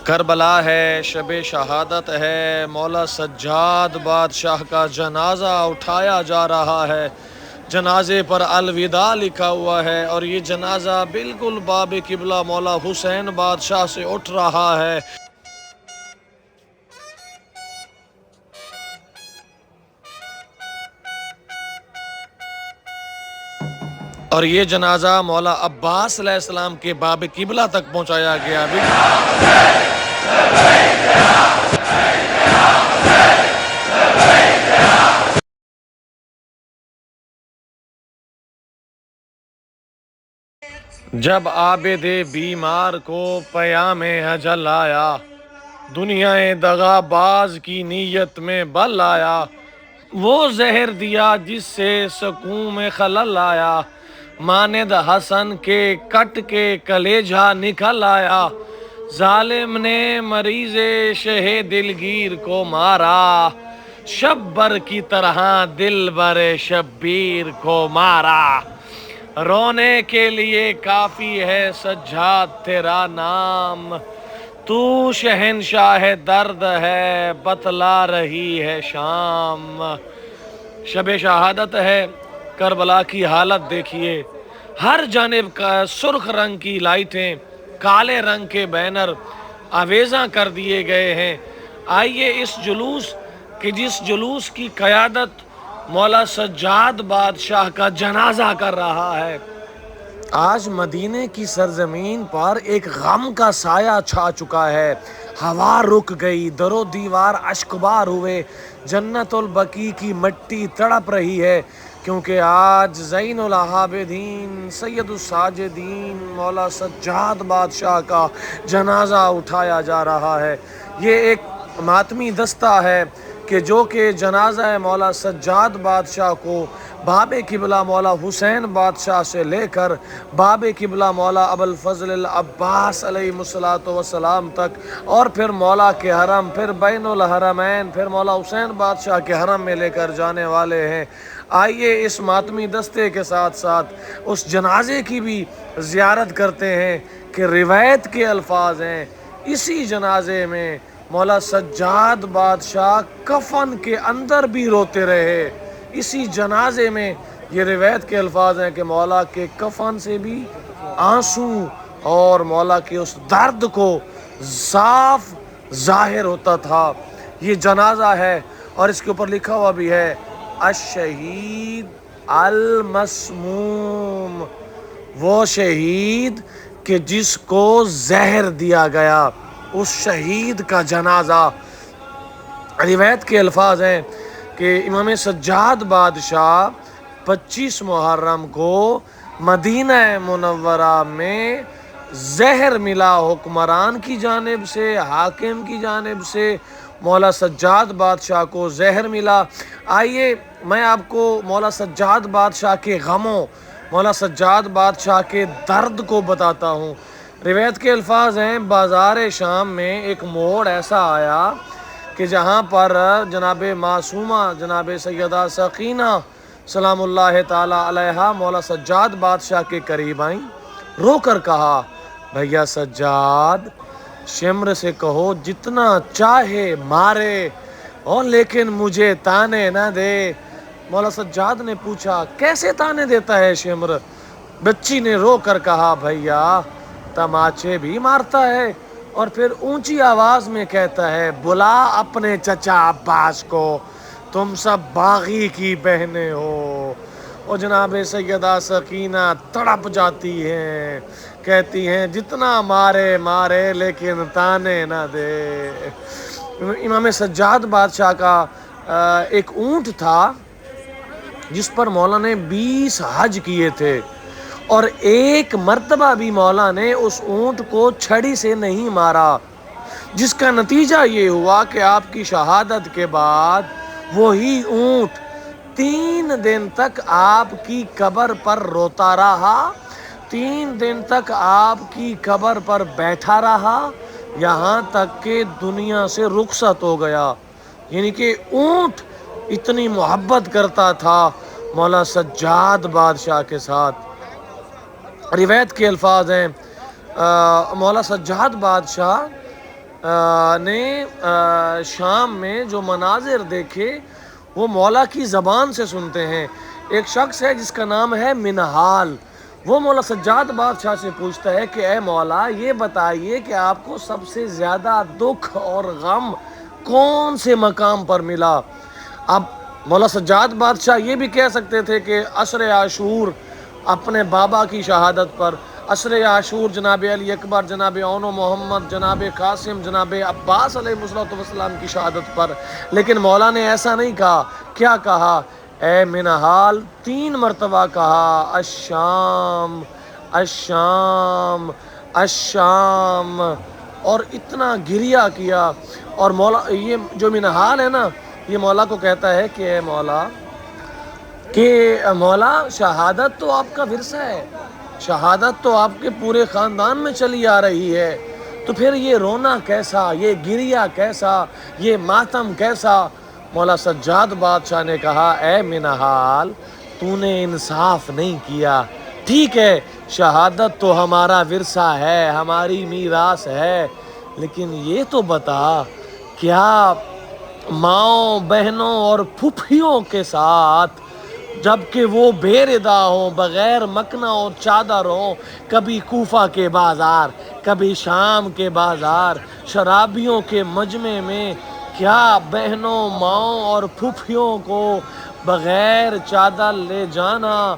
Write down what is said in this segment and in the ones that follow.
کربلا ہے، شب شہادت ہے، مولا سجاد بادشاہ کا جنازہ اٹھایا جا رہا ہے۔ جنازے پر الوداع لکھا ہوا ہے اور یہ جنازہ بالکل باب قبلہ مولا حسین بادشاہ سے اٹھ رہا ہے۔ اور یہ جنازہ مولا عباس علیہ السلام کے باب قبلہ تک پہنچایا گیا۔ جب عابد بیمار کو پیام اجل آیا، دنیا دغا باز کی نیت میں بل آیا، وہ زہر دیا جس سے سکون میں خلل آیا، ماند حسن کے کٹ کے کلیجہ نکل آیا، ظالم نے مریض شہ دلگیر کو مارا، شبر کی طرح دل بر شبیر کو مارا، رونے کے لیے کافی ہے سجاد تیرا نام، تو شہنشاہ درد ہے بتلا رہی ہے شام۔ شب شہادت ہے، کربلا کی حالت دیکھیے، ہر جانب کا سرخ رنگ کی لائٹیں، کالے رنگ کے بینر آویزاں کر دیے گئے ہیں۔ آئیے اس جلوس کہ جس جلوس کی قیادت مولا سجاد بادشاہ کا جنازہ کر رہا ہے۔ آج مدینے کی سرزمین پر ایک غم کا سایہ چھا چکا ہے، ہوا رک گئی، در و دیوار اشکبار ہوئے، جنت البقیع کی مٹی تڑپ رہی ہے، کیونکہ آج زین العابدین سید الساجدین مولا سجاد بادشاہ کا جنازہ اٹھایا جا رہا ہے۔ یہ ایک ماتمی دستہ ہے کہ جو کہ جنازہ مولا سجاد بادشاہ کو باب قبلہ مولا حسین بادشاہ سے لے کر باب قبلہ مولا ابوالفضل العباس علیہ السلام تک، اور پھر مولا کے حرم، پھر بین الحرمین، پھر مولا حسین بادشاہ کے حرم میں لے کر جانے والے ہیں۔ آئیے اس ماتمی دستے کے ساتھ ساتھ اس جنازے کی بھی زیارت کرتے ہیں کہ روایت کے الفاظ ہیں، اسی جنازے میں مولا سجاد بادشاہ کفن کے اندر بھی روتے رہے۔ اسی جنازے میں یہ روایت کے الفاظ ہیں کہ مولا کے کفن سے بھی آنسو اور مولا کے اس درد کو صاف ظاہر ہوتا تھا۔ یہ جنازہ ہے اور اس کے اوپر لکھا ہوا بھی ہے الشہید المسموم، وہ شہید کہ جس کو زہر دیا گیا، اس شہید کا جنازہ۔ روایت کے الفاظ ہیں کہ امام سجاد بادشاہ 25 محرم کو مدینہ منورہ میں زہر ملا، حکمران کی جانب سے، حاکم کی جانب سے مولا سجاد بادشاہ کو زہر ملا۔ آئیے میں آپ کو مولا سجاد بادشاہ کے غموں، مولا سجاد بادشاہ کے درد کو بتاتا ہوں۔ روایت کے الفاظ ہیں بازار شام میں ایک موڑ ایسا آیا کہ جہاں پر جناب معصومہ جناب سیدہ سکینہ سلام اللہ تعالی علیہا مولا سجاد بادشاہ کے قریب آئیں، رو کر کہا بھیا سجاد، شمر سے کہو جتنا چاہے مارے اور لیکن مجھے تانے نہ دے۔ مولا سجاد نے پوچھا کیسے تانے دیتا ہے شمر؟ بچی نے رو کر کہا بھیا تماچے بھی مارتا ہے اور پھر اونچی آواز میں کہتا ہے بلا اپنے چچا عباس کو، تم سب باغی کی بہنیں ہو۔ اور جناب سیدہ سکینہ تڑپ جاتی ہیں، کہتی ہیں جتنا مارے مارے لیکن تانے نہ دے۔ امام سجاد بادشاہ کا ایک اونٹ تھا جس پر مولا نے 20 حج کیے تھے، اور ایک مرتبہ بھی مولا نے اس اونٹ کو چھڑی سے نہیں مارا، جس کا نتیجہ یہ ہوا کہ آپ کی شہادت کے بعد وہی اونٹ 3 دن تک آپ کی قبر پر روتا رہا، 3 دن تک آپ کی قبر پر بیٹھا رہا، یہاں تک کہ دنیا سے رخصت ہو گیا۔ یعنی کہ اونٹ اتنی محبت کرتا تھا مولا سجاد بادشاہ کے ساتھ۔ روایت کے الفاظ ہیں مولا سجاد بادشاہ نے شام میں جو مناظر دیکھے وہ مولا کی زبان سے سنتے ہیں۔ ایک شخص ہے جس کا نام ہے منہال، وہ مولا سجاد بادشاہ سے پوچھتا ہے کہ اے مولا یہ بتائیے کہ آپ کو سب سے زیادہ دکھ اور غم کون سے مقام پر ملا؟ اب مولا سجاد بادشاہ یہ بھی کہہ سکتے تھے کہ عصر عاشور اپنے بابا کی شہادت پر، عصر عاشور جناب علی اکبر، جناب اون و محمد، جناب قاسم، جناب عباس علیہ السلام کی شہادت پر، لیکن مولا نے ایسا نہیں کہا۔ کیا کہا؟ اے منہال 3 مرتبہ کہا الشام الشام الشام، اور اتنا گریہ کیا۔ اور مولا یہ جو منہال ہے نا، یہ مولا کو کہتا ہے کہ اے مولا شہادت تو آپ کا ورثہ ہے، شہادت تو آپ کے پورے خاندان میں چلی آ رہی ہے، تو پھر یہ رونا کیسا، یہ گریہ کیسا، یہ ماتم کیسا؟ مولا سجاد بادشاہ نے کہا اے منہال تو نے انصاف نہیں کیا، ٹھیک ہے شہادت تو ہمارا ورثہ ہے، ہماری میراث ہے، لیکن یہ تو بتا کیا ماؤں بہنوں اور پھوپھیوں کے ساتھ جبکہ وہ بے ردا ہوں، بغیر مکنا اور چادر ہوں، کبھی کوفہ کے بازار، کبھی شام کے بازار، شرابیوں کے مجمع میں، کیا بہنوں ماؤں اور پھوپھیوں کو بغیر چادر لے جانا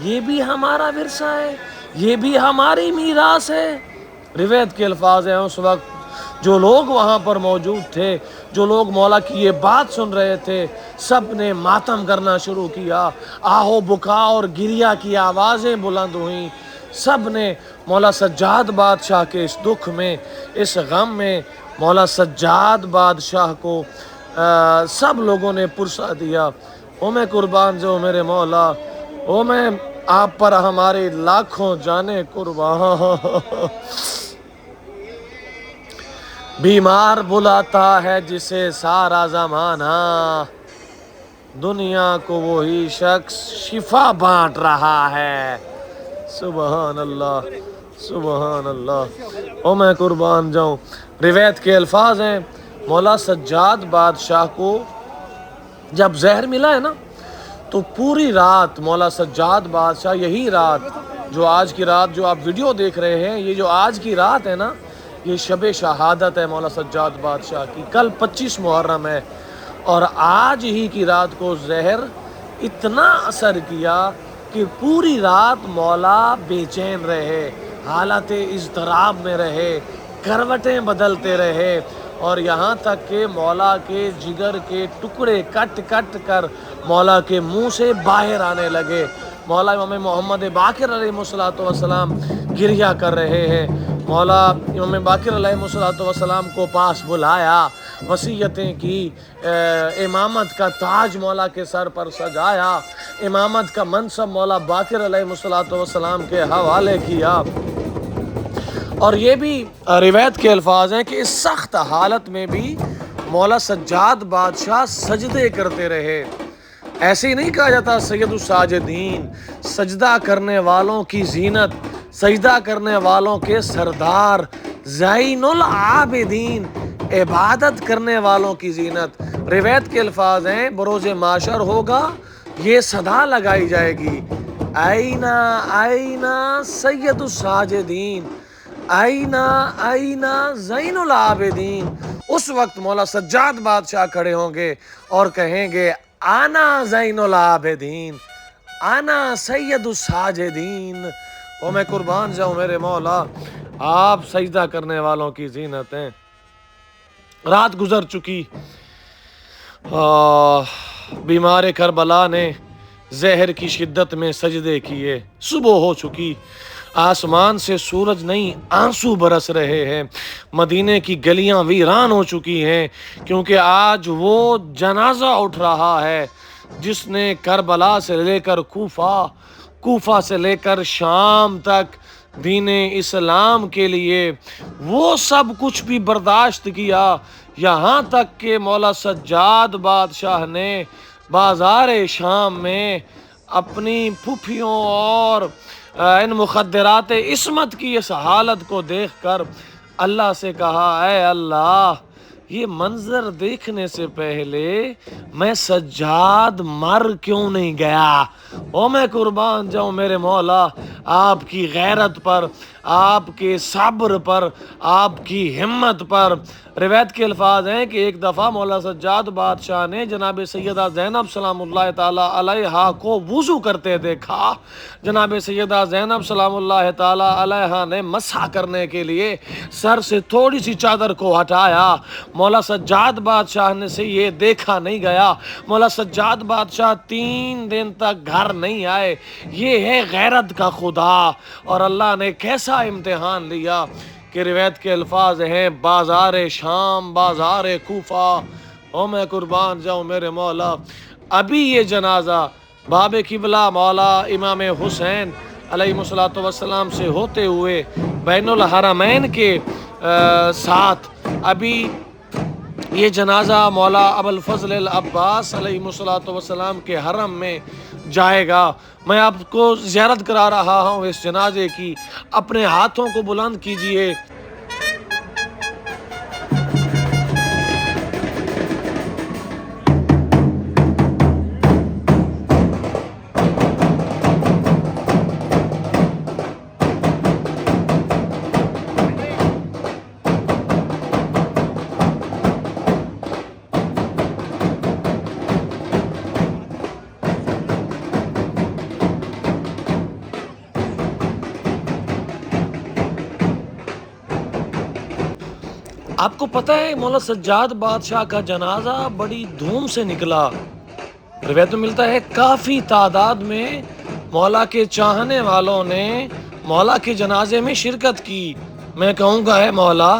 یہ بھی ہمارا ورثہ ہے، یہ بھی ہماری میراث ہے؟ روایت کے الفاظ ہیں اس وقت جو لوگ وہاں پر موجود تھے، جو لوگ مولا کی یہ بات سن رہے تھے، سب نے ماتم کرنا شروع کیا، آہو بکا اور گریہ کی آوازیں بلند ہوئیں، سب نے مولا سجاد بادشاہ کے اس دکھ میں، اس غم میں مولا سجاد بادشاہ کو سب لوگوں نے پرسا دیا۔ او میں قربان جو میرے مولا، او میں آپ پر ہمارے لاکھوں جانے قربان۔ بیمار بلاتا ہے جسے سارا زمانہ، دنیا کو وہی شخص شفا بانٹ رہا ہے۔ سبحان اللہ سبحان اللہ، او میں قربان جاؤں۔ روایت کے الفاظ ہیں مولا سجاد بادشاہ کو جب زہر ملا ہے نا، تو پوری رات مولا سجاد بادشاہ، یہی رات جو آج کی رات جو آپ ویڈیو دیکھ رہے ہیں، یہ جو آج کی رات ہے نا، یہ شب شہادت ہے مولا سجاد بادشاہ کی، کل 25 محرم ہے، اور آج ہی کی رات کو زہر اتنا اثر کیا کہ پوری رات مولا بے چین رہے، حالت اضطراب میں رہے، کروٹیں بدلتے رہے، اور یہاں تک کہ مولا کے جگر کے ٹکڑے کٹ کٹ کر مولا کے منہ سے باہر آنے لگے۔ مولا امام محمد باقر علیہ السلام گریہ کر رہے ہیں۔ مولا امام باقر علیہ السلام کو پاس بلایا، وصیتیں کی، امامت کا تاج مولا کے سر پر سجایا، امامت کا منصب مولا باقر علیہ السلام کے حوالے کیا۔ اور یہ بھی روایت کے الفاظ ہیں کہ اس سخت حالت میں بھی مولا سجاد بادشاہ سجدے کرتے رہے۔ ایسے ہی نہیں کہا جاتا سید الساجدین، سجدہ کرنے والوں کی زینت، سجدہ کرنے والوں کے سردار، زین العابدین، عبادت کرنے والوں کی زینت۔ روایت کے الفاظ ہیں بروز معاشر ہوگا یہ صدا لگائی جائے گی، اینا اینا سید الساجدین، اینا اینا زین العابدین۔ اس وقت مولا سجاد بادشاہ کھڑے ہوں گے اور کہیں گے آنا زین العابدین، آنا سید الساجدین۔ او میں قربان جاؤں میرے مولا، آپ سجدہ کرنے والوں کی زینت ہیں۔ رات گزر چکی، بیمار کربلا نے زہر کی شدت میں سجدے کیے، صبح ہو چکی، آسمان سے سورج نہیں آنسو برس رہے ہیں، مدینے کی گلیاں ویران ہو چکی ہیں، کیونکہ آج وہ جنازہ اٹھ رہا ہے جس نے کربلا سے لے کر کوفہ سے لے کر شام تک دین اسلام کے لیے وہ سب کچھ بھی برداشت کیا، یہاں تک کہ مولا سجاد بادشاہ نے بازار شام میں اپنی پھوپھیوں اور ان مخدرات عصمت کی اس حالت کو دیکھ کر اللہ سے کہا اے اللہ یہ منظر دیکھنے سے پہلے میں سجاد مر کیوں نہیں گیا؟ او میں قربان جاؤں میرے مولا آپ کی غیرت پر، آپ کے صبر پر، آپ کی ہمت پر۔ روایت کے الفاظ ہیں کہ ایک دفعہ مولا سجاد بادشاہ نے جناب سیدہ زینب سلام اللہ تعالیٰ علیہا کو وضو کرتے دیکھا۔ جناب سیدہ زینب سلام اللہ تعالیٰ علیہا نے مسح کرنے کے لیے سر سے تھوڑی سی چادر کو ہٹایا۔ مولا سجاد بادشاہ نے سے یہ دیکھا نہیں گیا۔ مولا سجاد بادشاہ 3 دن تک گھر نہیں آئے۔ یہ ہے غیرت کا خدا۔ اور اللہ نے کیسا امتحان لیا کہ روایت کے الفاظ ہیں بازار شام بازار کوفہ، او میں قربان جاؤں میرے مولا ابھی یہ جنازہ باب قبلہ مولا امام حسین علیہ الصلوۃ والسلام سے ہوتے ہوئے بین الحرمین کے ساتھ ابھی یہ جنازہ مولا ابوالفضل العباس علیہ الصلوۃ والسلام کے حرم میں جائے گا۔ میں آپ کو زیارت کرا رہا ہوں اس جنازے کی، اپنے ہاتھوں کو بلند کیجئے۔ آپ کو پتہ ہے مولا سجاد بادشاہ کا جنازہ بڑی دھوم سے نکلا۔ روایت میں ملتا ہے کافی تعداد میں مولا کے چاہنے والوں نے مولا کے جنازے میں شرکت کی۔ میں کہوں گا ہے مولا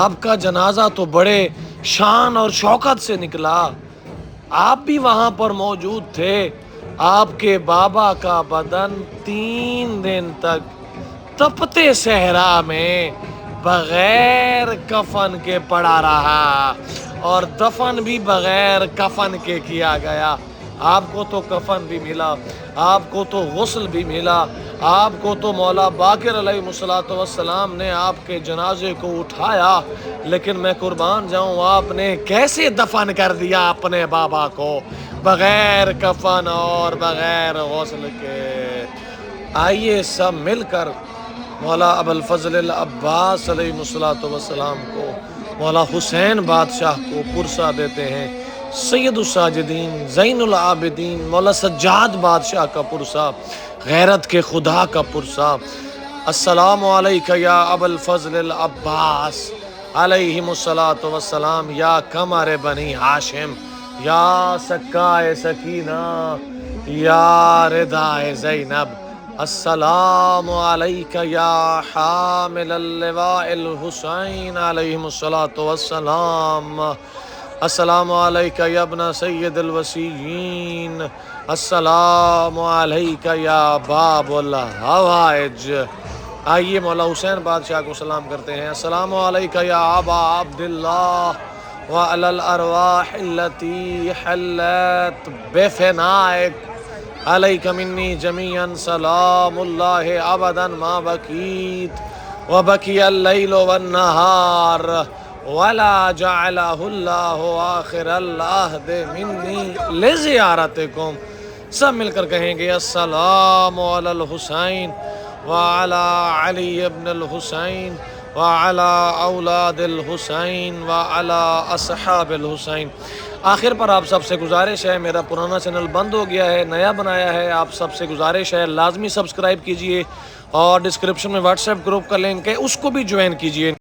آپ کا جنازہ تو بڑے شان اور شوکت سے نکلا، آپ بھی وہاں پر موجود تھے۔ آپ کے بابا کا بدن 3 دن تک تپتے صحرا میں بغیر کفن کے پڑا رہا اور دفن بھی بغیر کفن کے کیا گیا۔ آپ کو تو کفن بھی ملا، آپ کو تو غسل بھی ملا، آپ کو تو مولا باقر علیہ الصلوۃ والسلام نے آپ کے جنازے کو اٹھایا، لیکن میں قربان جاؤں آپ نے کیسے دفن کر دیا اپنے بابا کو بغیر کفن اور بغیر غسل کے؟ آئیے سب مل کر مولا ابوالفضل العباس علیہ الصلوۃ والسلام کو، مولا حسین بادشاہ کو پرسہ دیتے ہیں۔ سید الساجدین زین العابدین مولا سجاد بادشاہ کا پرسہ، غیرت کے خدا کا پرسہ۔ السلام علیکہ یا ابوالفضل العباس علیہ الصلوۃ والسلام، یا قمر بنی ہاشم، یا سکائے سکینہ، یا ردائے زینب۔ السلام علیکہ یا حامل اللواء الحسین علیہ الصلوۃ والسلام۔ السلام علیکہ یا ابن سید الوصیین، السلام علیکہ یا باب الحوائج۔ آئیے مولا حسین بادشاہ کو سلام کرتے ہیں۔ السلام علیکہ یا ابا عبداللہ وعلی الارواح التي حلت بفنائک، علیک منی جمیعا سلام اللہ ابدا ما بکیت وبکی اللیل والنہار ولا جعلہ اللہ آخر العہد منی لزیارتکم۔ سب مل کر کہیں گے السلام علی الحسین وعلی علی ابن الحسین وعلی اولاد الحسین وعلی اصحاب الحسین۔ آخر پر آپ سب سے گزارش ہے، میرا پرانا چینل بند ہو گیا ہے، نیا بنایا ہے، آپ سب سے گزارش ہے لازمی سبسکرائب کیجئے اور ڈسکرپشن میں واٹس ایپ گروپ کا لنک ہے اس کو بھی جوائن کیجئے۔